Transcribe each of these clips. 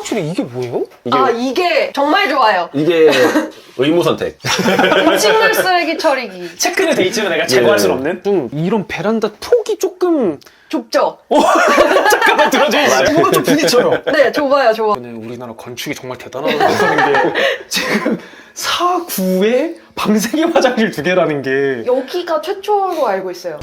확실히 이게 뭐예요? 이게 정말 좋아요. 이게 의무 선택. 음식물 쓰레기 처리기. 체크는 돼 있지만 내가 제거할 예. 순 없는? 좀 이런 베란다 폭이 조금 좁죠? 잠깐만 들어줘야지. 뭐가 좀 부딪혀요. 네, 좁아요, 좁아. 우리나라 건축이 정말 대단하다고 생각하는 게 지금 4구에 방세개 화장실 2개라는 게 여기가 최초로 알고 있어요.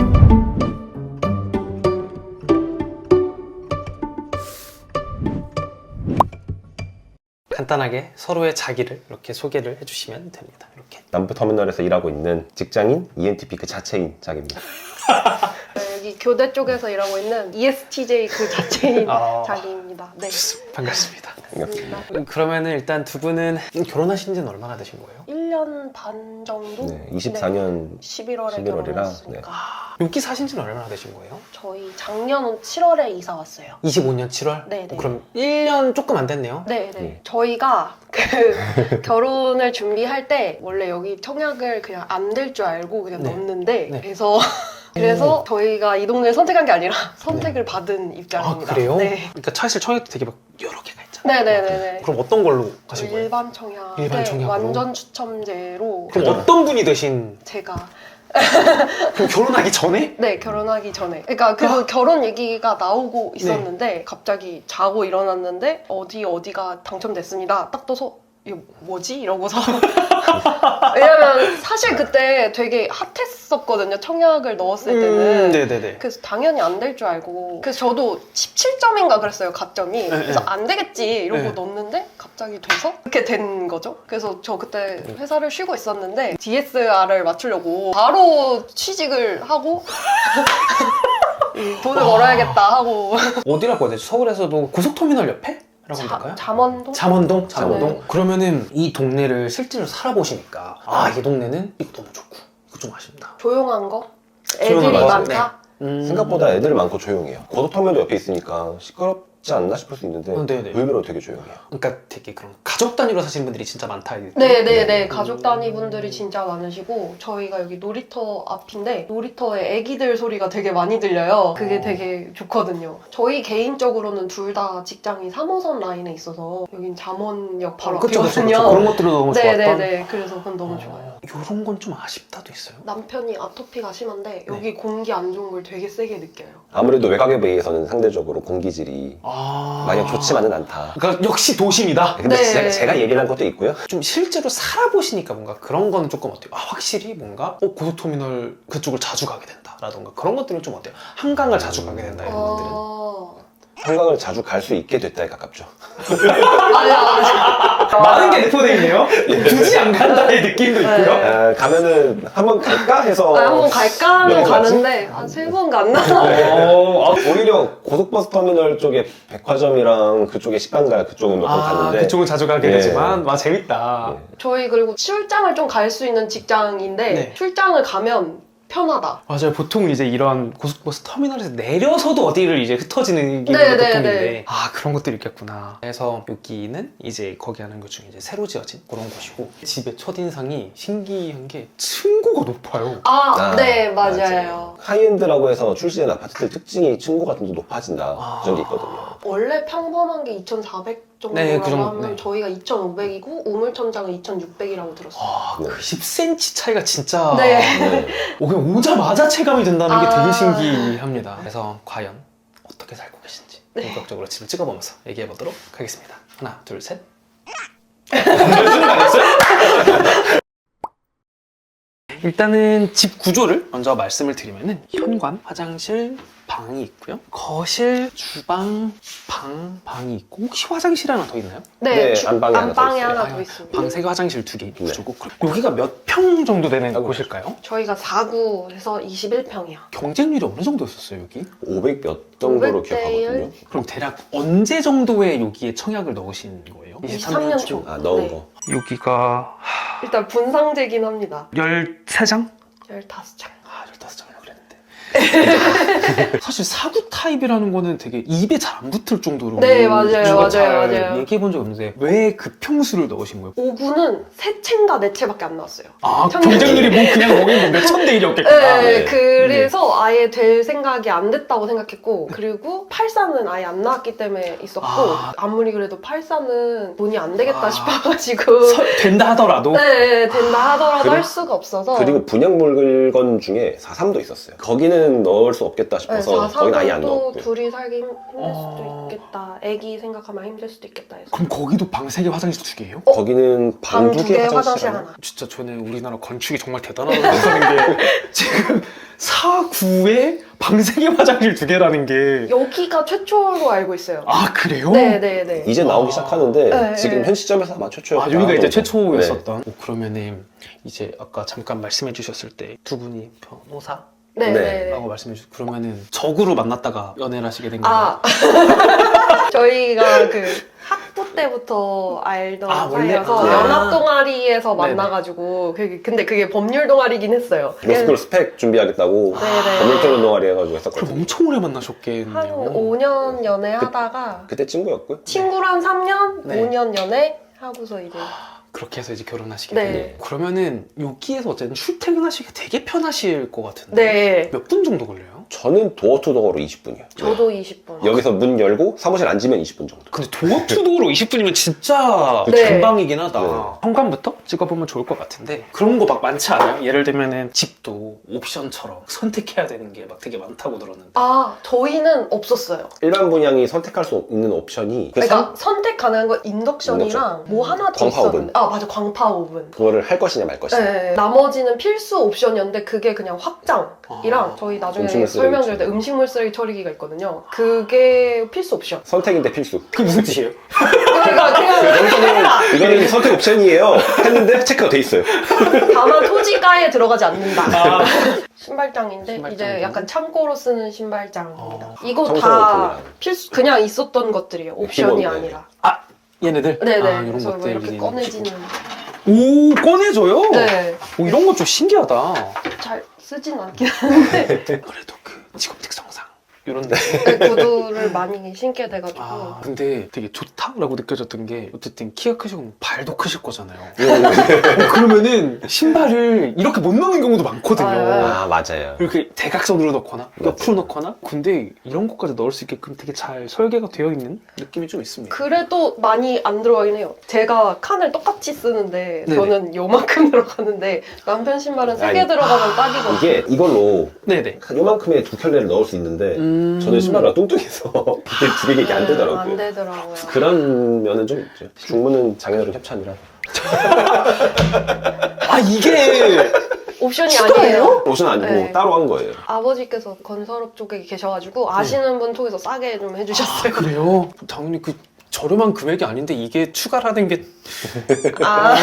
간단하게 서로의 자기를 이렇게 소개를 해주시면 됩니다. 이렇게. 남부터미널에서 일하고 있는 직장인 ENTP 그 자체인 자기입니다. 여기 교대 쪽에서 일하고 있는 ESTJ 그 자체인 아. 자기입니다. 네. 반갑습니다. 반갑습니다. 그러면은 일단 두 분은 결혼하신 지는 얼마나 되신 거예요? 1년 반 정도? 네, 24년 11월에 11월이라, 결혼했으니까. 여기 사신 지는 얼마나 되신 거예요? 저희 작년 7월에 이사 왔어요. 25년 7월? 네네. 그럼 1년 조금 안 됐네요? 네, 네. 네. 저희가 그 결혼을 준비할 때 원래 여기 청약을 그냥 안 될 줄 알고 그냥 네. 넣었는데 네. 그래서 저희가 이 동네를 선택한 게 아니라 선택을 받은 입장입니다. 아 그래요? 네. 그러니까 사실 청약도 되게 막 여러 개가 있잖아요. 네네네네. 그럼 어떤 걸로 가신 거예요? 일반 청약. 일반 청약으로? 완전 추첨제로 그럼 어떤 분이 되신? 제가 그럼 결혼하기 전에? 네 결혼하기 전에 그러니까 그 결혼 얘기가 나오고 있었는데 갑자기 자고 일어났는데 어디가 당첨됐습니다. 딱 떠서 이거 뭐지? 이러고서 왜냐면 사실 그때 되게 핫했었거든요. 청약을 넣었을 때는. 네네네. 그래서 당연히 안 될 줄 알고 그래서 저도 17점인가 그랬어요. 가점이. 그래서 안 되겠지 이러고 네. 넣었는데 갑자기 돼서 그렇게 된 거죠. 그래서 저 그때 회사를 쉬고 있었는데 DSR을 맞추려고 바로 취직을 하고 돈을 벌어야겠다 하고 어디라고 해야 되지? 서울에서도 고속터미널 옆에? 라고 하면 될까요? 잠원동? 잠원동? 네. 그러면은 이 동네를 실제로 살아보시니까 이 동네는 이거 너무 좋고 이거 좀 아쉽다. 조용한 거? 조용한 애들이 거, 많다? 생각보다 애들 많고 조용해요. 고속터미널 옆에 있으니까 시끄럽지 않나 싶을 수 있는데 네네. 의외로 되게 조용해요. 그러니까 되게 그런 가족 단위로 사시는 분들이 진짜 많다. 이게. 네네네 가족 단위 분들이 진짜 많으시고 저희가 여기 놀이터 앞인데 놀이터에 애기들 소리가 되게 많이 들려요. 그게 되게 좋거든요. 저희 개인적으로는 둘 다 직장이 3호선 라인에 있어서 여긴 잠원역 바로 그쵸, 그쵸, 앞이거든요. 그쵸. 그런 것들도 너무 좋았던. 네네네 그래서 그건 너무 좋아요. 이런 건 좀 아쉽다도 있어요. 남편이 아토피가 심한데 여기 공기 안 좋은 걸 되게 세게 느껴요. 아무래도 외곽에 비해서는 상대적으로 공기질이 마냥 좋지만은 않다. 그러니까 역시 도심이다. 근데 네. 제가 얘기를 한 것도 있고요. 좀 실제로 살아보시니까 뭔가 그런 거는 조금 어때요? 확실히 뭔가 고속터미널 그쪽을 자주 가게 된다라던가 그런 것들은 좀 어때요? 한강을 자주 가게 된다 이런 것들은. 한강을 자주 갈 수 있게 됐다에 가깝죠. 아니야. 많은 게 내포되어 있네요. 굳이 안 간다의 느낌도 있고요. 가면은 한번 갈까 해서 한번 갈까 하면 몇 번 갔지? 가는데 한 3번 갔나? 오히려 고속버스 터미널 쪽에 백화점이랑 그쪽에 식당가 그쪽은 몇 번 갔는데 그쪽은 자주 가게 네. 되지만 재밌다. 네. 저희 그리고 출장을 좀 갈 수 있는 직장인데 네. 출장을 가면 편하다. 맞아요. 보통 이제 이런 고속버스 터미널에서 내려서도 어디를 이제 흩어지는 게 네, 네, 보통인데 네. 그런 것들이 있겠구나. 그래서 여기는 이제 거기 하는 것 중에 이제 새로 지어진 그런 곳이고 집의 첫인상이 신기한 게 층고가 높아요. 네 맞아요. 하이엔드라고 해서 출시된 아파트들 특징이 층고가 좀 더 높아진다 그런 게 있거든요. 원래 평범한 게 2,400 정도라고 네, 그 정도, 하면 네. 저희가 2,500이고 우물천장은 2,600이라고 들었어요. 네. 그 10cm 차이가 진짜 네. 네. 그냥 오자마자 체감이 된다는 게 아. 되게 신기합니다. 그래서 과연 어떻게 살고 계신지 본격적으로 집을 찍어보면서 얘기해 보도록 하겠습니다. 하나, 둘, 셋. 일단은 집 구조를 먼저 말씀을 드리면은 현관, 화장실, 방이 있고요. 거실, 주방, 방이 있고 혹시 화장실 하나 더 있나요? 네, 안방에 하나 더 안방에 있어요. 하나 더 있습니다. 방 3개, 화장실 2개 구조고 여기가 몇 평 정도 되는 곳일까요? 저희가 4구에서 21평이요. 경쟁률이 어느 정도였었어요, 여기? 500 몇 정도로 500대 기억하거든요. 그럼 대략 언제 정도에 여기에 청약을 넣으신 거예요? 23년 초. 넣은 네. 거. 여기가 일단 분상제긴 합니다. 13장? 15장. 15장이나 그랬는데 사실 사구 타입이라는 거는 되게 입에 잘 안 붙을 정도로 네, 맞아요, 누가 맞아요, 잘 맞아요. 얘기해 본 적 없는데 왜 급평수를 넣으신 거예요? 5구는 3채인가 4채밖에 안 나왔어요. 아, 평균이. 경쟁률이 뭐 그냥 거기 뭐 몇천 대 1이었겠구나. 네, 네. 그래서 아예 될 생각이 안 됐다고 생각했고, 그리고 84는 아예 안 나왔기 때문에 있었고, 아. 아무리 그래도 84는 돈이 안 되겠다 아. 싶어가지고, 된다 하더라도 네, 된다 하더라도 그리고- 할 수가 없어서. 그리고 분양 물건 중에 43도 있었어요. 거기는 넣을 수 없겠다 네, 싶어서 거기는 아예 안 4사도 넣었고. 둘이 살기 힘들 어. 수도 있겠다. 애기 생각하면 힘들 수도 있겠다 해서. 그럼 거기도 방 3개 화장실 2개예요? 거기는 방 방 2개 2개 화장실 화장실 하나? 하나. 진짜 저는 우리나라 건축이 정말 대단하다고 생각하는 게 지금 4구에 방 3개 화장실 2개라는 게 여기가 최초로 알고 있어요. 아, 그래요? 네네네. 이제 나오기 시작하는데 네, 지금 네. 현 시점에서 아마 최초였다. 아, 여기가 이제 네. 최초였었던. 그러면은 이제 아까 잠깐 말씀해 주셨을 때 두 분이 변호사라고 네네. 말씀해 주셨. 그러면은 적으로 만났다가 연애를 하시게 된 건가요? 아, 저희가 그 학부 때부터 알던 아, 원래? 사이여서 아. 연합 동아리에서 네네. 만나가지고 근데 그게 법률 동아리긴 했어요. 로스쿨 스펙 준비하겠다고 네네. 법률토론 동아리 해가지고 그럼 했었거든요. 엄청 오래 만나셨겠네요. 한 5년 연애하다가 그때 친구였고요. 친구랑 3년, 네. 5년 연애 하고서 이제 그렇게 해서 이제 결혼하시게 네. 됐네요. 그러면은 여기에서 어쨌든 출퇴근하시기 되게 편하실 것 같은데 네. 몇 분 정도 걸려요? 저는 도어 투 도어로 20분이요. 저도 20분. 여기서 문 열고 사무실 앉으면 20분 정도. 근데 도어 투 도어로 20분이면 진짜 네. 금방이긴 하다. 네. 현관부터 찍어보면 좋을 것 같은데 그런 거 막 많지 않아요? 예를 들면은 집도 옵션처럼 선택해야 되는 게 막 되게 많다고 들었는데. 아, 저희는 없었어요. 일반 분양이 선택할 수 있는 옵션이 그 그러니까 선택 가능한 건 인덕션이랑 뭐 하나 더 광파 오븐. 있었는데. 아, 맞아. 광파 오븐. 그거를 할 것이냐 말 것이냐. 네, 나머지는 필수 옵션이었는데 그게 그냥 확장이랑 아, 저희 나중에 음식물 쓰레기 설명드릴 때 음식물 쓰레기 처리기가 있거든요. 그게 필수 옵션. 선택인데 필수. 그게 무슨 뜻이에요? 그러니까 그냥 이거는 선택 옵션이에요. 했는데 체크가 돼 있어요. 다만 토지가에 들어가지 않는다. 아. 신발장인데 신발장 이제 정도? 약간 창고로 쓰는 신발장입니다. 어. 이거 청소 다 용품이랑. 필수 그냥 있었던 것들이에요. 옵션이 기본, 네. 아니라. 아, 얘네들? 네네. 아, 이런 그래서 뭐 것들 이렇게 꺼내지는. 오, 꺼내줘요? 네. 오, 이런 거 좀 신기하다. 잘 쓰진 않긴 한데 그래도 그 직업 특성상 이런 데. 네, 구두를 많이 신게 돼가지고. 아, 근데 되게 좋다라고 느껴졌던 게 어쨌든 키가 크시고 발도 크실 거잖아요. 그러면은 신발을 이렇게 못 넣는 경우도 많거든요. 아 맞아요. 이렇게 대각선으로 넣거나 옆으로 맞아요. 넣거나. 근데 이런 것까지 넣을 수 있게끔 되게 잘 설계가 되어 있는 느낌이 좀 있습니다. 그래도 많이 안 들어가긴 해요. 제가 칸을 똑같이 쓰는데 네네. 저는 요만큼 들어가는데 남편 신발은 3개 아니, 들어가면 딱이거든요. 이게 이걸로 네네. 요만큼의 두 켤레를 넣을 수 있는데 저는 신발이 뚱뚱해서 이게 두 개가 이게 안 되더라고요. 안 되더라고요. 그런 면은 좀 있죠. 중문은 장애인으로 협찬이라. 아, 이게 옵션이 아니에요. 옷은 아니고 네. 따로 한 거예요. 아버지께서 건설업 쪽에 계셔가지고 아시는 분 통해서 싸게 좀 해주셨어요. 그래요? 당연히 그 저렴한 금액이 아닌데 이게 추가라는 게 아,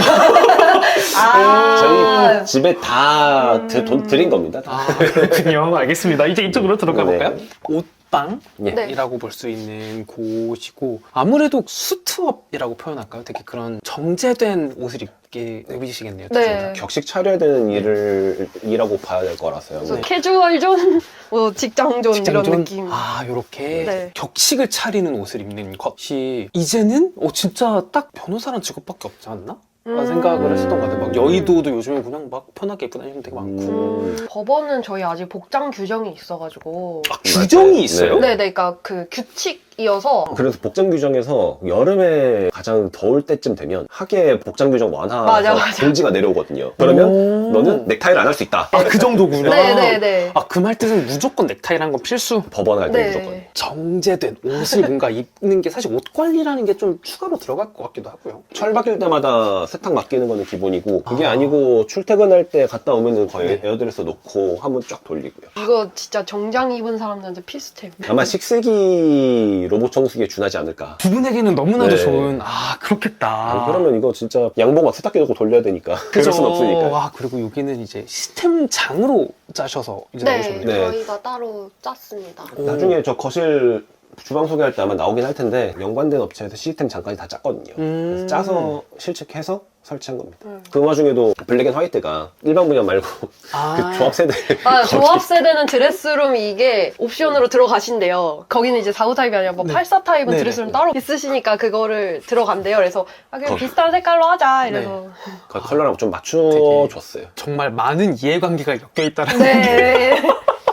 아. 저희 집에 다 음. 돈 드린 겁니다. 아, 그렇군요. 알겠습니다. 이제 이쪽으로 들어가 네. 볼까요? 옷방이라고 예. 볼 수 있는 곳이고 아무래도 수트업이라고 표현할까요? 되게 그런 정제된 옷을 입게 입으시겠네요. 두 분 다. 네. 격식 차려야 되는 일이라고 봐야 될 거라서요. 그래서 네. 캐주얼존, 뭐 직장존 이런 직장존? 느낌. 아, 요렇게 네. 격식을 차리는 옷을 입는 것이 이제는 진짜 딱 변호사란 직업밖에 없지 않나? 라는 생각을 했었던 것 같아요. 막 여의도도 요즘에 그냥 막 편하게 입고 다니는 되게 많고. 법원은 저희 아직 복장 규정이 있어가지고. 아, 규정이 맞아요. 있어요? 네, 그러니까 그 규칙이어서. 그래서 복장 규정에서 여름에 가장 더울 때쯤 되면 하계 복장 규정 완화해서 맞아, 맞아. 공지가 내려오거든요. 그러면 오. 너는 넥타이를 안 할 수 있다. 아, 그 정도구나. 네네네. 아, 그 말 뜻은 무조건 넥타이라는 건 필수? 법원 할 때 네. 무조건. 정제된 옷을 뭔가 입는 게 사실 옷 관리라는 게 좀 추가로 들어갈 것 같기도 하고요. 철 바뀔 때마다 세탁 맡기는 거는 기본이고 그게 아. 아니고 출퇴근할 때 갔다 오면은 거의 네. 에어드레스 놓고 한번 쫙 돌리고요. 이거 진짜 정장 입은 사람들한테 필수템. 아마 식세기 로봇 청소기에 준하지 않을까. 두 분에게는 너무나도 네. 좋은, 그렇겠다. 그러면 이거 진짜 양복 막 세탁기 놓고 돌려야 되니까 그럴 순 없으니까. 와, 그리고 여기는 이제 시스템장으로 짜셔서 이제 네, 나오셨네요. 네. 저희가 따로 짰습니다. 오. 나중에 저 거실 주방 소개할 때 아마 나오긴 할 텐데 연관된 업체에서 시스템 장까지 다 짰거든요. 그래서 짜서 실측해서 설치한 겁니다. 그 와중에도 블랙 앤 화이트가 일반 분야 말고 그 조합 세대 조합 세대는 드레스룸이 이게 옵션으로 들어가신대요. 거기는 이제 4구 타입이 아니라 뭐 84 타입은 네. 드레스룸 따로 있으시니까 그거를 들어간대요. 그래서 그냥 거기. 비슷한 색깔로 하자 이래서 그 컬러랑 좀 맞춰줬어요. 정말 많은 이해관계가 엮여있다라는 게 네.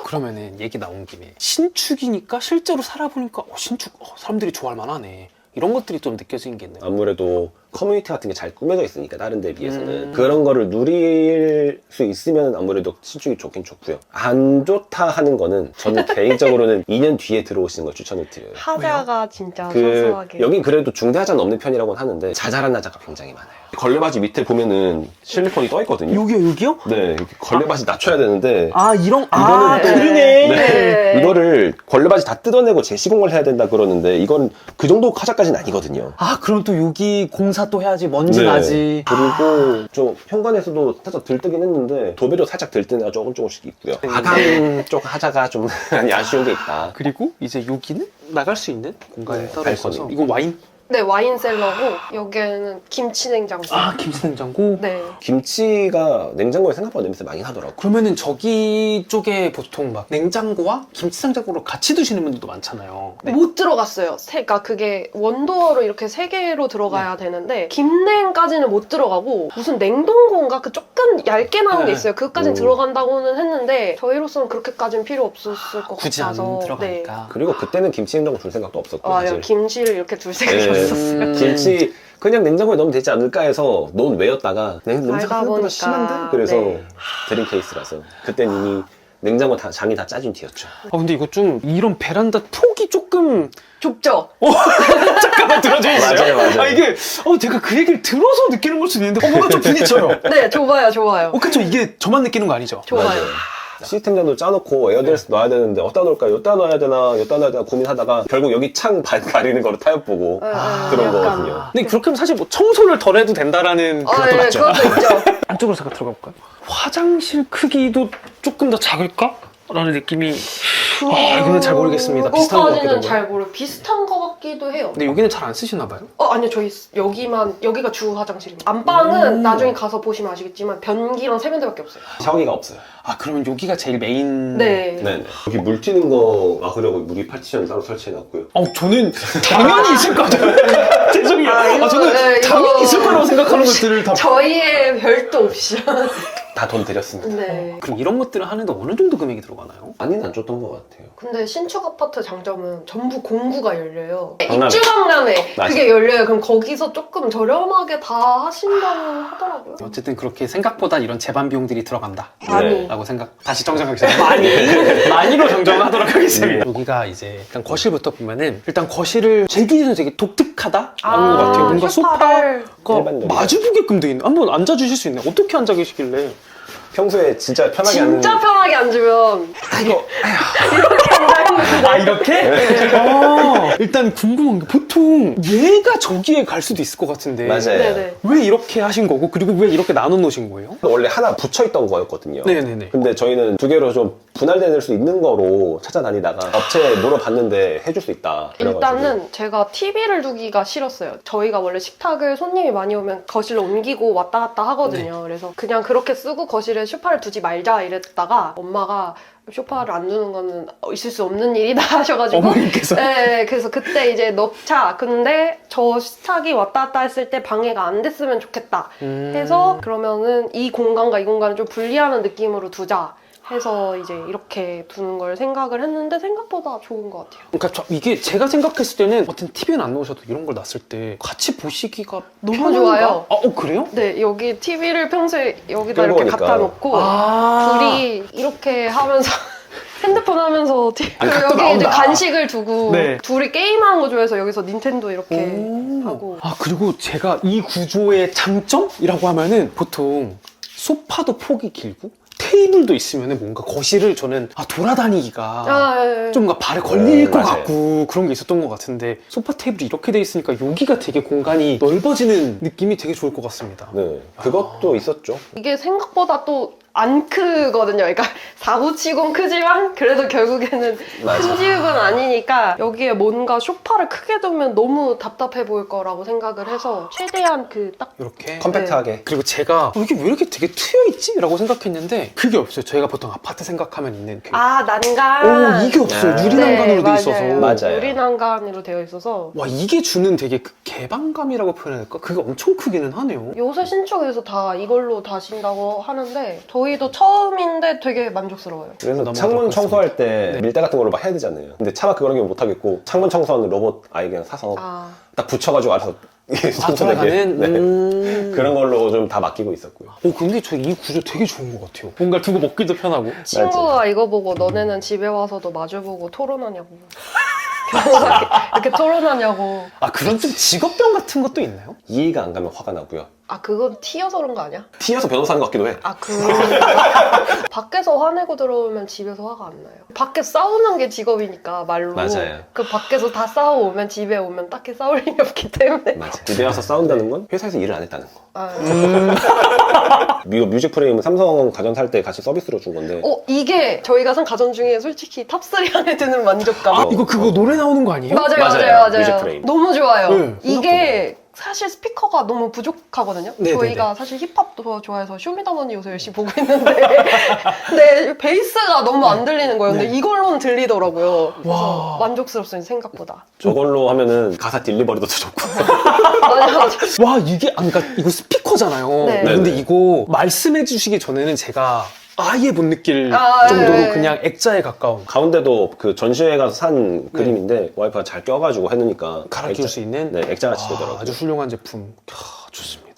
그러면은 얘기 나온 김에 신축이니까 실제로 살아보니까 신축 사람들이 좋아할 만하네 이런 것들이 좀 느껴지는 게 있나요? 아무래도 커뮤니티 같은 게 잘 꾸며져 있으니까 다른 데 비해서는 그런 거를 누릴 수 있으면 아무래도 신축이 좋긴 좋고요. 안 좋다 하는 거는 저는 개인적으로는 2년 뒤에 들어오시는 걸 추천을 드려요. 하자가 진짜 그 소소하게. 여긴 그래도 중대 하자는 없는 편이라고는 하는데 자잘한 하자가 굉장히 많아요. 걸레바지 밑에 보면은 실리콘이 떠 있거든요. 여기요? 네, 이렇게 걸레바지 낮춰야 되는데 아 이런 이거는 그러네 네. 이거를 걸레바지 다 뜯어내고 재시공을 해야 된다 그러는데 이건 그 정도 하자까지는 아니거든요. 아 그럼 또 여기 공사 또 해야지 먼지 나지 그리고 좀 현관에서도 살짝 들뜨긴 했는데 도배로 살짝 들뜨는 애가 조금씩 있고요. 아감 쪽 하자가 좀 많이 아쉬운 게 있다. 그리고 이제 여기는 나갈 수 있는 공간이 네, 따로 있어서 발코니. 이건 와인? 네, 와인 셀러고 여기는 김치 냉장고. 아 김치냉장고? 네. 김치가 냉장고에 생각보다 냄새 많이 나더라고요. 그러면은 저기 쪽에 보통 막 냉장고와 김치냉장고를 같이 두시는 분들도 많잖아요. 네. 못 들어갔어요. 그러니까 그게 원도어로 이렇게 세 개로 들어가야 되는데 김냉까지는 못 들어가고 무슨 냉동고인가 그 조금 얇게 나온 게 네. 있어요. 그것까진 들어간다고는 했는데 저희로서는 그렇게까지는 필요 없었을 것 굳이 같아서. 안 네. 들어가니까. 그리고 그때는 김치 냉장고 둘 생각도 없었고 아, 사실. 김치를 이렇게 둘 생각이 네. 없었어요. 김치 그냥 냉장고에 넣으면 되지 않을까 해서 넣은 외였다가 냄새가 알다 생각보다 보니까. 심한데? 그래서 네. 드림 케이스라서 그때는 이미 냉장고 장이 다 짜진 뒤였죠. 아 근데 이거 좀 이런 베란다 폭이 조금 좁죠? 잠깐만 들어주세요. 맞아요. 아 이게 제가 그 얘기를 들어서 느끼는 걸 수도 있는데 뭔가 좀 부딪혀요. 네, 좁아요, 좋아요. 그쵸 이게 저만 느끼는 거 아니죠? 좋아요. 맞아요. 시스템장도 짜놓고 에어드레스 놔야 되는데 어디다 놓을까? 여기다 놔야 되나? 여기다 놔야 되나? 고민하다가 결국 여기 창 가리는 거로 타협 보고 들어온 약간. 거거든요. 근데 그렇게 하면 사실 뭐 청소를 덜 해도 된다라는 그것도 네, 맞죠? 그것도 있죠. 안쪽으로 잠깐 들어가 볼까요? 화장실 크기도 조금 더 작을까? 라는 느낌이 이거는 잘 모르겠습니다. 비슷한 것 같기도 그거까지는 하고. 잘 모르고 비슷한 것 같기도 해요. 근데 여기는 잘 안 쓰시나 봐요? 아니요, 저희 여기가 주 화장실입니다. 안방은 나중에 가서 보시면 아시겠지만 변기랑 세면대밖에 없어요. 샤워기가 없어요. 아 그러면 여기가 제일 메인. 네. 네네. 여기 물 튀는 거 막으려고 무기 파티션 따로 설치해놨고요. 저는 당연히 있을 거 같아요. 죄송해요. 저는 네, 당연히 있을 거라고 생각하는 것들을 다. 저희의 별도 옵션. 다 돈 들였습니다. 네. 그럼 이런 것들을 하는데 어느 정도 금액이 들어가나요? 많이는 안 줬던 것 같아요. 근데 신축 아파트 장점은 전부 공구가 열려요. 박람회. 입주 박람회 맞아. 그게 열려요. 그럼 거기서 조금 저렴하게 다 하신다고 하더라고요. 어쨌든 그렇게 생각보다 이런 제반 비용들이 들어간다. 많이. 라고 다시 정정하겠습니다. 많이로 정정하도록 하겠습니다. 여기가 이제 일단 거실부터 보면은 일단 거실을 제 기준에 되게 독특하다라는 것 같아요. 뭔가 소파를 소파가 일반적이죠. 마주보게끔 돼 있는. 한번 앉아주실 수 있나요? 어떻게 앉아 계시길래? 평소에 진짜 편하게 앉는 진짜 편하게 앉으면 이거 이렇게 앉아있는 아 이렇게? 일단 궁금한 게 보통 얘가 저기에 갈 수도 있을 것 같은데 맞아요. 네네. 왜 이렇게 하신 거고 그리고 왜 이렇게 나눠 놓으신 거예요? 원래 하나 붙여있던 거였거든요. 네네네. 근데 저희는 두 개로 좀 분할될 수 있는 거로 찾아다니다가 업체에 물어봤는데 해줄 수 있다. 그래가지고. 일단은 제가 TV를 두기가 싫었어요. 저희가 원래 식탁을 손님이 많이 오면 거실로 옮기고 왔다 갔다 하거든요. 그래서 그냥 그렇게 쓰고 거실에 소파를 두지 말자 이랬다가 엄마가 소파를 안 두는 거는 있을 수 없는 일이다 하셔가지고 어머님께서? 네, 그래서 그때 이제 넣자. 근데 저 식탁이 왔다 갔다 했을 때 방해가 안 됐으면 좋겠다 해서 그러면은 이 공간과 이 공간을 좀 분리하는 느낌으로 두자 해서 이제 이렇게 두는 걸 생각을 했는데 생각보다 좋은 것 같아요. 그러니까 이게 제가 생각했을 때는 어떤 TV는 안 놓으셔도 이런 걸 놨을 때 같이 보시기가 너무 편한가? 좋아요. 그래요? 네, 여기 TV를 평소에 여기다 끌고 이렇게 오니까. 갖다 놓고 둘이 이렇게 하면서 핸드폰 하면서 그리고 각도 여기 이제 나온다. 간식을 두고 네. 둘이 게임하는 거 좋아해서 여기서 닌텐도 이렇게 오. 하고 그리고 제가 이 구조의 장점이라고 하면은 보통 소파도 폭이 길고 테이블도 있으면은 뭔가 거실을 저는 돌아다니기가 네. 좀 뭔가 발에 걸릴 것 맞아요. 같고 그런 게 있었던 것 같은데 소파 테이블이 이렇게 돼 있으니까 여기가 되게 공간이 넓어지는 느낌이 되게 좋을 것 같습니다. 네, 그것도 있었죠. 이게 생각보다 또 안 크거든요. 그러니까 4970 크지만 그래도 결국에는 맞아. 큰 집은 아니니까 여기에 뭔가 소파를 크게 두면 너무 답답해 보일 거라고 생각을 해서 최대한 그 딱 이렇게 컴팩트하게. 그리고 제가 이게 왜 이렇게 되게 트여있지? 라고 생각했는데 그게 없어요. 저희가 보통 아파트 생각하면 있는 그 난간. 이게 없어요. 네, 유리난간으로 돼 맞아요. 있어서 맞아요. 유리난간으로 되어 있어서 와 이게 주는 되게 그 개방감이라고 표현해야 될까? 그게 엄청 크기는 하네요. 요새 신축에서 다 이걸로 다신다고 하는데 저희도 처음인데 되게 만족스러워요. 그래서 넘어가도록 창문 청소할 때 네. 밀대 같은 걸로 막 해야 되잖아요. 근데 차마 그런 게 못하겠고 창문 청소하는 로봇 아예 그냥 사서 딱 붙여가지고 알아서 청소되게. 돌아가는 그런 걸로 좀 다 맡기고 있었고요. 근데 저 이 구조 되게 좋은 것 같아요. 뭔가 두고 먹기도 편하고. 친구가 이거 보고 너네는 집에 와서도 마주보고 토론하냐고. 이렇게 토론하냐고. 그런 좀 직업병 같은 것도 있나요? 이해가 안 가면 화가 나고요. 그건 튀어서 그런 거 아니야? 튀어서 변호사 하는 것 같기도 해. 밖에서 화내고 들어오면 집에서 화가 안 나요. 밖에 싸우는 게 직업이니까 말로. 맞아요. 그 밖에서 다 싸워오면 집에 오면 딱히 싸울 일이 없기 때문에. 맞아. 집에 와서 싸운다는 건 회사에서 일을 안 했다는 거. 뮤직 프레임은 삼성 가전 살 때 같이 서비스로 준 건데. 이게 저희가 산 가전 중에 솔직히 탑3 안에 드는 만족감. 이거 그거 노래 나오는 거 아니에요? 맞아요. 뮤직 프레임. 너무 좋아요. 네, 이게 사실 스피커가 너무 부족하거든요. 네, 저희가 네, 네. 사실 힙합도 좋아해서 쇼미더머니 요새 열심히 보고 있는데 근데 베이스가 너무 안 들리는 거예요. 근데 네. 이걸로는 들리더라고요. 그래서 와. 만족스럽습니다. 생각보다. 저걸로 하면은 가사 딜리버리도 더 좋고. 맞아. 와 이게 그러니까 이거 스피커잖아요. 네. 근데 네네. 이거 말씀해 주시기 전에는 제가 아예 못 느낄 아, 정도로 네. 그냥 액자에 가까운 가운데도 그 전시회 가서 산 그림인데 와이프가 잘 껴가지고 해놓으니까 갈아 끼울 수 있는 네, 액자같이 되더라고요. 아주 훌륭한 제품. 좋습니다.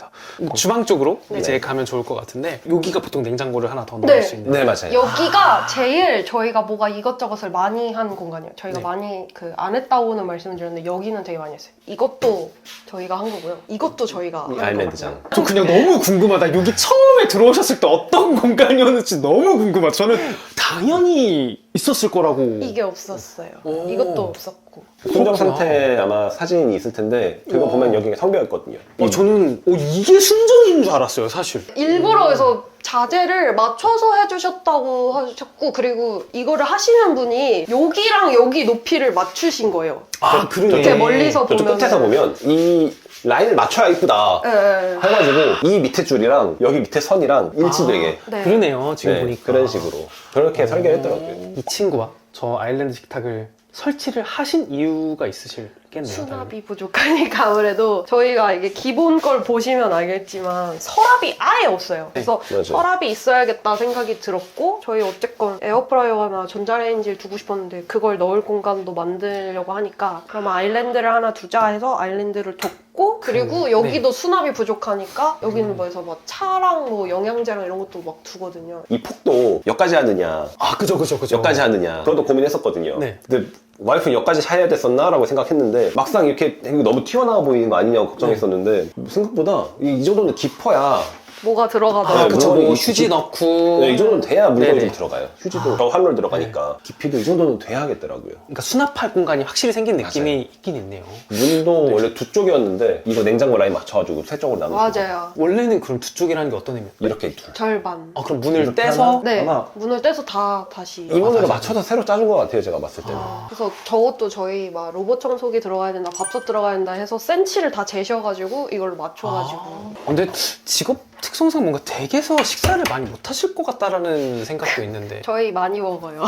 주방 쪽으로 이제 가면 좋을 것 같은데 여기가 보통 냉장고를 하나 더 넣을 네. 수 있는. 네, 맞아요. 여기가 제일 저희가 뭐가 이것저것을 많이 한 공간이에요. 저희가 네. 많이 안 했다고는 말씀을 드렸는데 여기는 되게 많이 했어요. 이것도 저희가 한 거고요. 이것도 저희가 한 아일랜드장. 거거든요. 저 그냥 너무 궁금하다. 여기 처음에 들어오셨을 때 어떤 공간이었는지 너무 궁금하다. 저는 당연히 있었을 거라고. 이게 없었어요. 오. 이것도 없었고. 순정 그렇구나. 상태 아마 사진이 있을 텐데 그거 보면 여기가 성벽이었거든요. 저는 이게 순정인 줄 알았어요, 사실. 일부러 그래서 자재를 맞춰서 해주셨다고 하셨고 그리고 이거를 하시는 분이 여기랑 여기 높이를 맞추신 거예요. 그러네. 이렇게 멀리서 저쪽 보면은. 끝에서 보면 이 라인을 맞춰야 이쁘다 네. 해가지고 이 밑에 줄이랑 여기 밑에 선이랑 일치되게 네. 그러네요, 지금 네, 보니까. 그런 식으로 그렇게 설계를 했더라고요. 이 친구와 저 아일랜드 식탁을 설치를 하신 이유가 있으실겠네요. 수납이 부족하니까 아무래도 저희가 이게 기본 걸 보시면 알겠지만 서랍이 아예 없어요. 그래서 맞아요. 서랍이 있어야겠다 생각이 들었고 저희 어쨌건 에어프라이어나 전자레인지를 두고 싶었는데 그걸 넣을 공간도 만들려고 하니까 그러면 아일랜드를 하나 두자 해서 아일랜드를 뒀고 그리고 여기도 수납이 부족하니까 여기는 뭐 해서 막 차랑 뭐 영양제랑 이런 것도 막 두거든요. 이 폭도 여기까지 하느냐 그죠. 여기까지 하느냐 그것도 고민했었거든요. 네. 근데 와이프는 여기까지 해야 됐었나? 라고 생각했는데 막상 이렇게 너무 튀어나와 보이는 거 아니냐고 걱정했었는데 생각보다 이 정도는 깊어야 뭐가 들어가더라고요. 네, 그쵸. 물건이 뭐 휴지 넣고. 이 정도는 돼야 물건이 네네. 좀 들어가요. 휴지도 저 활로 들어가니까 깊이도 이 정도는 돼야 하겠더라고요. 그러니까 수납할 공간이 확실히 생긴 느낌이 맞아요. 있긴 있네요. 문도 원래 두 쪽이었는데 이거 냉장고 라인 맞춰가지고 세 쪽으로 나눠서 맞아요. 원래는 그럼 두 쪽이라는 게 어떤 의미예요? 이렇게 둘. 절반. 그럼 문을 이렇게 떼서 하나? 네. 아마 문을 떼서 다시. 이 문으로 다시 맞춰서 새로 짜준 것 같아요. 제가 봤을 때는. 그래서 저것도 저희 막 로봇 청소기 들어가야 된다, 밥솥 들어가야 된다 해서 센치를 다 재셔가지고 이걸로 맞춰가지고. 근데 직업 특성상 뭔가 댁에서 식사를 많이 못 하실 것 같다라는 생각도 있는데. 저희 많이 먹어요.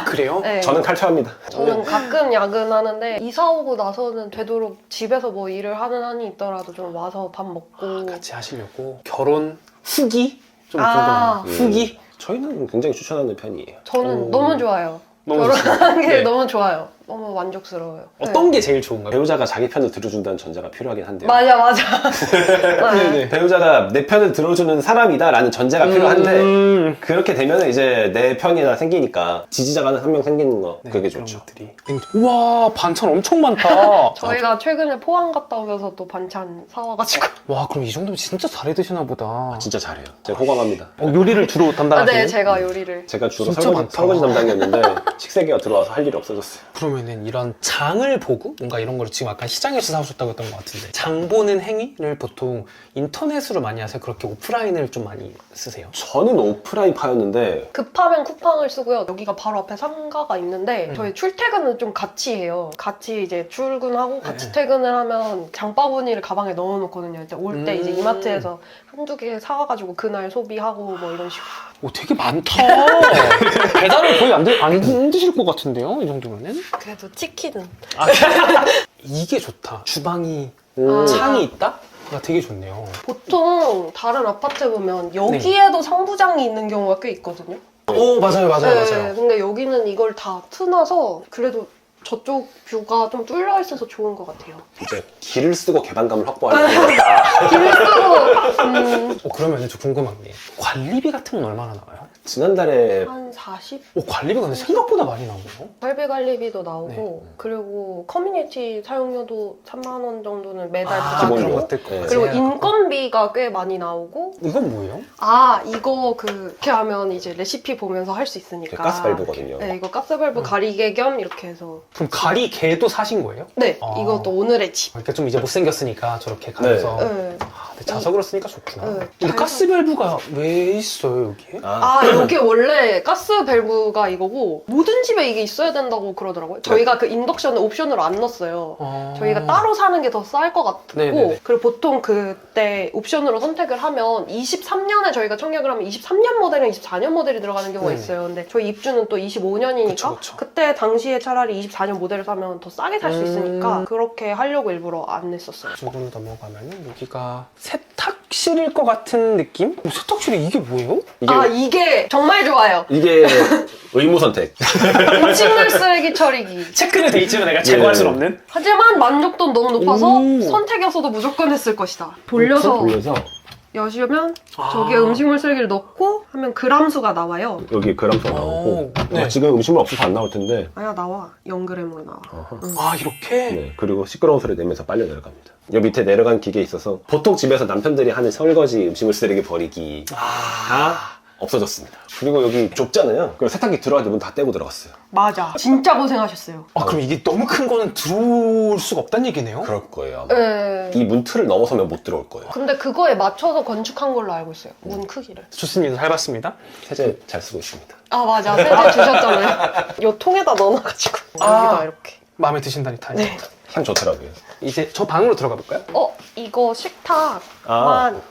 그래요? 네. 저는 칼퇴합니다. 저는 가끔 야근하는데 이사 오고 나서는 되도록 집에서 뭐 일을 하는 한이 있더라도 좀 와서 밥 먹고. 같이 하시려고. 결혼 후기? 좀 아. 궁금해요. 후기? 저희는 굉장히 추천하는 편이에요. 저는 오. 너무 좋아요. 너무 결혼하는 게 네. 너무 좋아요. 너무 만족스러워요. 어떤 게 제일 좋은가요? 배우자가 자기 편을 들어준다는 전제가 필요하긴 한데요. 맞아. 네. 네네. 배우자가 내 편을 들어주는 사람이다라는 전제가 필요한데 그렇게 되면 이제 내 편이나 생기니까 지지자가 한 명 생기는 거 네, 그게 그런 좋죠. 것들이. 우와 반찬 엄청 많다. 저희가 최근에 포항 갔다 오면서 또 반찬 사와가지고. 와 그럼 이 정도면 진짜 잘해 드시나 보다. 진짜 잘해요. 제가 호감합니다. 요리를 주로 담당하시는? 네, 제가 요리를. 제가 주로 진짜 설거지, 많다. 설거지 담당이었는데 식세기가 들어와서 할 일이 없어졌어요. 그러면 그러면은 이런 장을 보고 뭔가 이런 거를 지금 아까 시장에서 사오셨다고 했던 것 같은데 장 보는 행위를 보통 인터넷으로 많이 하세요? 그렇게 오프라인을 좀 많이 쓰세요? 저는 오프라인 파였는데 급하면 쿠팡을 쓰고요. 여기가 바로 앞에 상가가 있는데 저희 출퇴근은 좀 같이 해요. 같이 이제 출근하고 같이 퇴근을 하면 장바구니를 가방에 넣어놓거든요. 이제 올 때 이제 이마트에서 한두 개 사와가지고 그날 소비하고 뭐 이런 식으로. 오, 되게 많다. 배달을 거의 안 힘드실 것 같은데요? 이 정도면은? 그래도 치킨은. 이게 좋다. 주방이 음. 창이 있다? 가 되게 좋네요. 보통 다른 아파트 보면 여기에도 상부장이 있는 경우가 꽤 있거든요. 오, 맞아요. 네, 근데 여기는 이걸 다 트놔서 그래도 저쪽 뷰가 좀 뚫려 있어서 좋은 것 같아요. 이제 길을 쓰고 개방감을 확보하는 거니까 길을 쓰고 그러면 저 궁금한 게 관리비 같은 건 얼마나 나와요? 지난달에 한 40? 관리비가 근데 생각보다 많이 나오네요. 설비 관리비도 나오고 네. 그리고 커뮤니티 사용료도 3만 원 정도는 매달 기본료. 그런 부담되고 것들 네. 그리고 해야 인건비가 꽤 많이 나오고 이건 뭐예요? 이거 이렇게 하면 이제 레시피 보면서 할 수 있으니까 가스밸브거든요. 네, 이거 가스밸브 가리개 겸 이렇게 해서 그럼 가리개도 사신 거예요? 네, 아. 이것도 오늘의 집. 그러니까 좀 이제 못생겼으니까 저렇게 가려서 네. 근데 자석으로 쓰니까 좋구나. 네. 근데 가스밸브가 왜 있어요 여기에? 여기 원래 가스 밸브가 이거고 모든 집에 이게 있어야 된다고 그러더라고요. 저희가 그 인덕션을 옵션으로 안 넣었어요. 저희가 따로 사는 게 더 쌀 것 같고 네네네. 그리고 보통 그때 옵션으로 선택을 하면 23년에 저희가 청약을 하면 23년 모델이랑 24년 모델이 들어가는 경우가 네네. 있어요. 근데 저희 입주는 또 25년이니까 그쵸, 그쵸. 그때 당시에 차라리 24년 모델을 사면 더 싸게 살 수 있으니까 그렇게 하려고 일부러 안 냈었어요. 이쪽으로 넘어가면은 여기가 세탁실일 것 같은 느낌? 세탁실이 이게 뭐예요? 이게 정말 좋아요. 이게 의무 선택. 음식물 쓰레기 처리기. 체크는 돼 있지만 내가 제거할 순 없는? 하지만 만족도는 너무 높아서 오. 선택이었어도 무조건 했을 것이다. 돌려서 여시면 저기에 음식물 쓰레기를 넣고 하면 그람수가 나와요. 여기 그람수가 나오고 네. 지금 음식물 없어서 안 나올 텐데 나와. 0g으로 나와. 이렇게? 네, 그리고 시끄러운 소리 내면서 빨려 내려갑니다. 여기 밑에 내려간 기계 있어서 보통 집에서 남편들이 하는 설거지 음식물 쓰레기 버리기 다 없어졌습니다. 그리고 여기 좁잖아요. 그리고 세탁기 들어갈 때 문 다 떼고 들어갔어요. 맞아. 진짜 고생하셨어요. 그럼 이게 너무 큰 거는 들어올 수가 없다는 얘기네요? 그럴 거예요. 아마. 네. 이 문틀을 넘어서면 못 들어올 거예요. 근데 그거에 맞춰서 건축한 걸로 알고 있어요. 문 크기를. 좋습니다. 잘 봤습니다. 세제 잘 쓰고 있습니다. 맞아. 세제 주셨잖아요. 요 통에다 넣어놔가지고 여기다 이렇게. 마음에 드신다니 다행이다. 네. 향 좋더라고요. 이제 저 방으로 들어가 볼까요? 이거 식탁만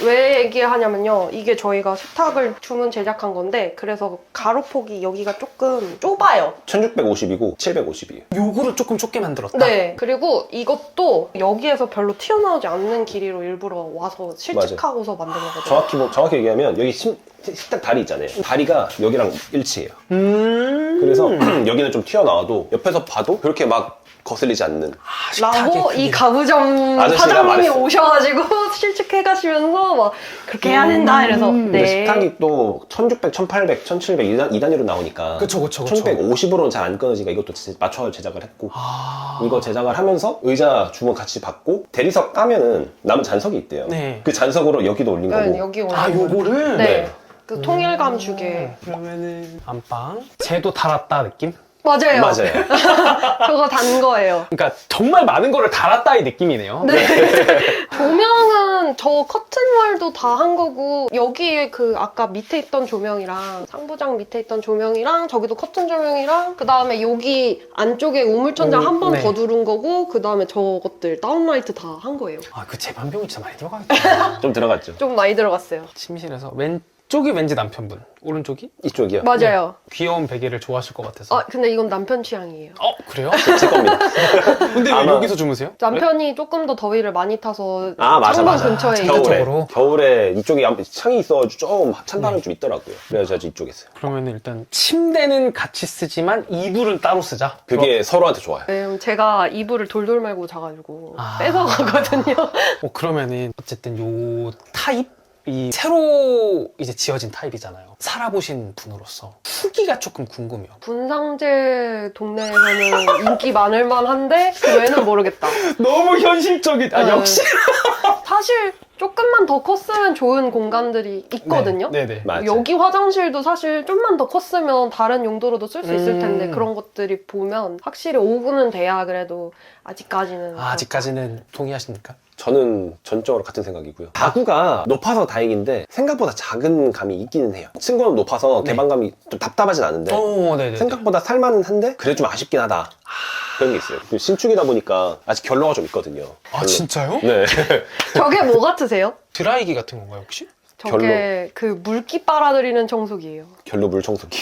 왜 얘기하냐면요. 이게 저희가 식탁을 주문 제작한 건데 그래서 가로폭이 여기가 조금 좁아요. 1650이고 750이에요. 요거를 조금 좁게 만들었다? 네. 그리고 이것도 여기에서 별로 튀어나오지 않는 길이로 일부러 와서 실측하고서 만든 거거든요. 정확히 얘기하면 여기 식탁 다리 있잖아요. 다리가 여기랑 일치해요. 그래서 여기는 좀 튀어나와도 옆에서 봐도 그렇게 막 거슬리지 않는. 라고 이 가구점 아저씨가 사장님이 말했어요. 오셔가지고 실측해 가시면서 막 그렇게 해야 된다 이래서 근데 식탁이 또 1600, 1800, 1700 2단위로 나오니까 그쵸. 1650으로는 잘 안 끊어지니까 이것도 맞춰 제작을 했고 이거 제작을 하면서 의자 주문 같이 받고 대리석 까면은 남은 잔석이 있대요. 네. 그 잔석으로 여기도 올린 거고. 여기 올린 요거를? 네. 그 통일감 주게. 그러면은 안방 쟤도 달았다 느낌? 맞아요. 맞아요. 그거 단 거예요. 그러니까 정말 많은 거를 달았다의 느낌이네요. 네. 조명은 저 커튼월도 다 한 거고 여기에 그 아까 밑에 있던 조명이랑 상부장 밑에 있던 조명이랑 저기도 커튼 조명이랑 그 다음에 여기 안쪽에 우물천장 한 번 더 두른 거고 그 다음에 저것들 다운라이트 다 한 거예요. 그 제반병이 진짜 많이 들어가겠다. 좀 들어갔죠. 좀 많이 들어갔어요. 침실에서 왼쪽이 왠지 남편분, 오른쪽이? 이쪽이요. 맞아요. 귀여운 베개를 좋아하실 것 같아서. 근데 이건 남편 취향이에요. 그래요? 제 겁니다. 근데 왜 아마- 여기서 주무세요? 남편이 조금 더 더위를 많이 타서 맞아. 창문 근처에 겨울에. 있는 쪽으로? 겨울에 이쪽에 창이 있어가지고 좀 찬바람이 좀 있더라고요. 그래서 저 이쪽에 있어요. 그러면 일단 침대는 같이 쓰지만 이불은 따로 쓰자. 그게 서로한테 좋아요. 네, 제가 이불을 돌돌 말고 자가지고 아. 뺏어가거든요. 그러면은 어쨌든 요 타입이 새로 이제 지어진 타입이잖아요. 살아보신 분으로서 후기가 조금 궁금해요. 분상제 동네에서는 인기 많을 만한데 그 외에는 모르겠다. 너무 현실적이다. 네. 역시. 사실 조금만 더 컸으면 좋은 공간들이 있거든요. 네네. 맞아. 여기 화장실도 사실 좀만 더 컸으면 다른 용도로도 쓸 수 있을 텐데 그런 것들이 보면 확실히 5분은 돼야 그래도 아직까지는 아직까지는 동의하십니까? 저는 전적으로 같은 생각이고요. 가구가 높아서 다행인데 생각보다 작은 감이 있기는 해요. 층고는 높아서 네. 개방감이 좀 답답하진 않은데 네네. 생각보다 살만은 한데 그래 좀 아쉽긴 하다. 그런 게 있어요. 그리고 신축이다 보니까 아직 결로가 좀 있거든요. 아, 진짜요? 네. 저게 뭐 같으세요? 드라이기 같은 건가요, 혹시? 저게 그 물기 빨아들이는 청소기예요. 결로 물 청소기.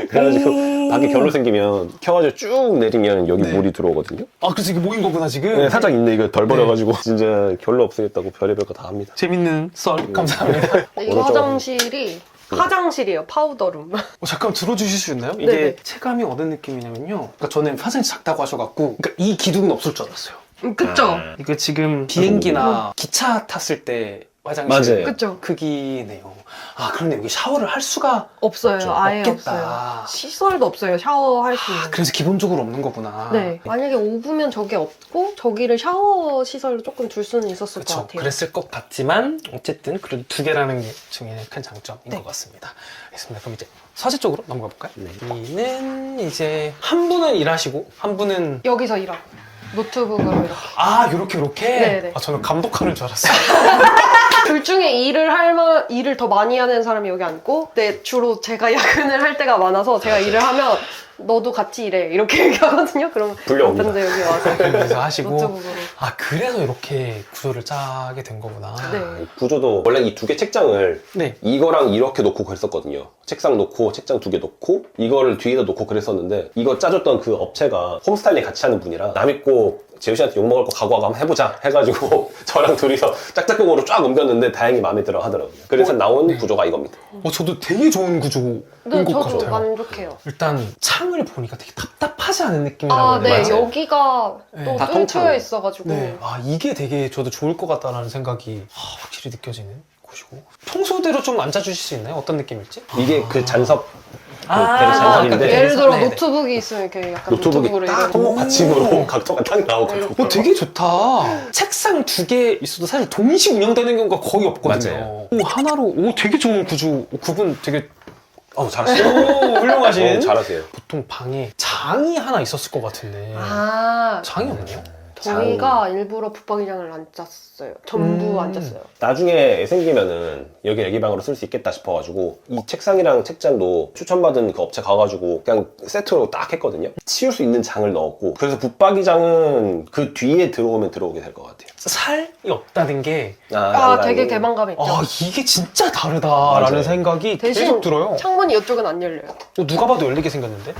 그래가지고 밖에 결로 생기면 켜가지고 쭉 내리면 여기 네. 물이 들어오거든요. 아, 그래서 이게 모인 거구나, 지금? 네, 살짝 있네. 이거 덜 버려가지고 진짜 결로 없애겠다고 별의별 거 다 합니다. 재밌는 썰 감사합니다. 이 오른쪽으로. 화장실이 화장실이에요. 파우더룸. 잠깐 들어주실 수 있나요? 이게 네네. 체감이 어떤 느낌이냐면요. 그러니까 저는 화장실 작다고 하셔갖고, 그러니까 이 기둥은 없을 줄 알았어요. 그쵸? 이거 지금 비행기나 기차 탔을 때 화장실 맞아요. 그쵸? 크기네요. 아, 그런데 여기 샤워를 할 수가 없어요. 없죠. 아예 없겠다. 없어요. 시설도 없어요. 샤워할 수 있는. 그래서 기본적으로 없는 거구나. 네. 만약에 오브면 저게 없고 저기를 샤워 시설로 조금 둘 수는 있었을 것 그렇죠. 같아요. 그랬을 것 같지만 어쨌든 그래도 두 개라는 게 중에 큰 장점인 네. 것 같습니다. 알겠습니다. 그럼 이제 서재 쪽으로 넘어가 볼까요? 네. 여기는 이제 한 분은 일하시고 한 분은 여기서 일하고 노트북으로 이렇게. 이렇게 네네. 아, 저는 감독하는 줄 알았어요. 둘 중에 일을 더 많이 하는 사람이 여기 앉고, 근데 주로 제가 야근을 할 때가 많아서 제가 일을 하면 너도 같이 일해 이렇게 얘기하거든요. 그러면 불려옵니다. 남편들 여기 와서 그래서 하시고 노트북으로. 그래서 이렇게 구조를 짜게 된 거구나. 네. 구조도 원래 이 두 개 책장을 네. 이거랑 이렇게 놓고 그랬었거든요. 책상 놓고 책장 두 개 놓고 이거를 뒤에다 놓고 그랬었는데 이거 짜줬던 그 업체가 홈스타일링 같이 하는 분이라 남 있고 재우 씨한테 욕먹을 거 각오하고 한번 해보자 해가지고 저랑 둘이서 짝짝꿍으로 쫙 옮겼는데 다행히 마음에 들어 하더라고요. 그래서 나온 구조가 이겁니다. 저도 되게 좋은 구조인 네, 것 저도 같아요. 만족해요. 일단 창을 보니까 되게 답답하지 않은 느낌이라고 네. 해야 되나? 맞아요. 여기가 네. 또 다 뚫려 통창. 있어가지고. 네. 이게 되게 저도 좋을 것 같다라는 생각이 확실히 느껴지는 곳이고. 평소대로 좀 앉아주실 수 있나요? 어떤 느낌일지? 이게 그 잔섭 그 아, 대리 잔섭인데 그러니까 예를 들어 네네. 노트북이 있으면 이렇게 약간 노트북이 노트북으로 딱 이렇게. 손목 받침으로 각도가 딱 나오고 되게 좋다. 책상 두 개 있어도 사실 동시 운영되는 경우가 거의 없거든요. 맞아요. 하나로 되게 좋은 구조. 구분 되게 잘하시죠. 훌륭하신. 잘하세요. 보통 방에 장이 하나 있었을 것 같은데 장이 없네요. 저희가 일부러 붙박이장을 안 짰어요. 전부 안 짰어요. 나중에 생기면은 여기 애기방으로 쓸 수 있겠다 싶어가지고 이 책상이랑 책장도 추천받은 그 업체 가가지고 그냥 세트로 딱 했거든요. 치울 수 있는 장을 넣었고 그래서 붙박이장은 그 뒤에 들어오면 들어오게 될 것 같아요. 살이 없다는 게 되게 개방감 있죠. 이게 진짜 다르다라는 맞아요. 생각이 대신 계속 들어요. 창문이 이쪽은 안 열려요. 누가 봐도 열리게 생겼는데?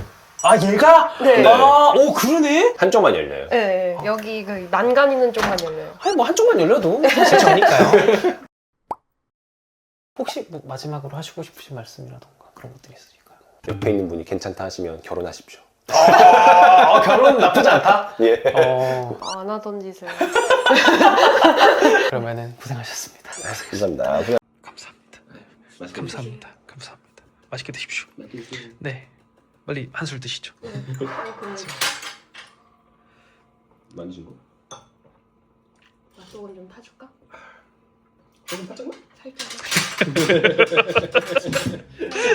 얘가? 네. 그러네? 한쪽만 열려요. 네, 여기 그 난간 있는 쪽만 열려요. 뭐 한쪽만 열려도 제 저니까요. 혹시 뭐 마지막으로 하시고 싶으신 말씀이라던가 그런 것들이 있으실까요? 옆에 있는 분이 괜찮다 하시면 결혼하십시오. 결론 나쁘지 않다? 예. 안 하던 짓을. 그러면은 고생하셨습니다. 감사합니다. 감사합니다. 감사합니다. 감사합니다. 맛있게 드십시오. 네. 빨리 한술 드시죠. 만지고. 맛소금 좀 타줄까? 조금 살짝만? 살짝.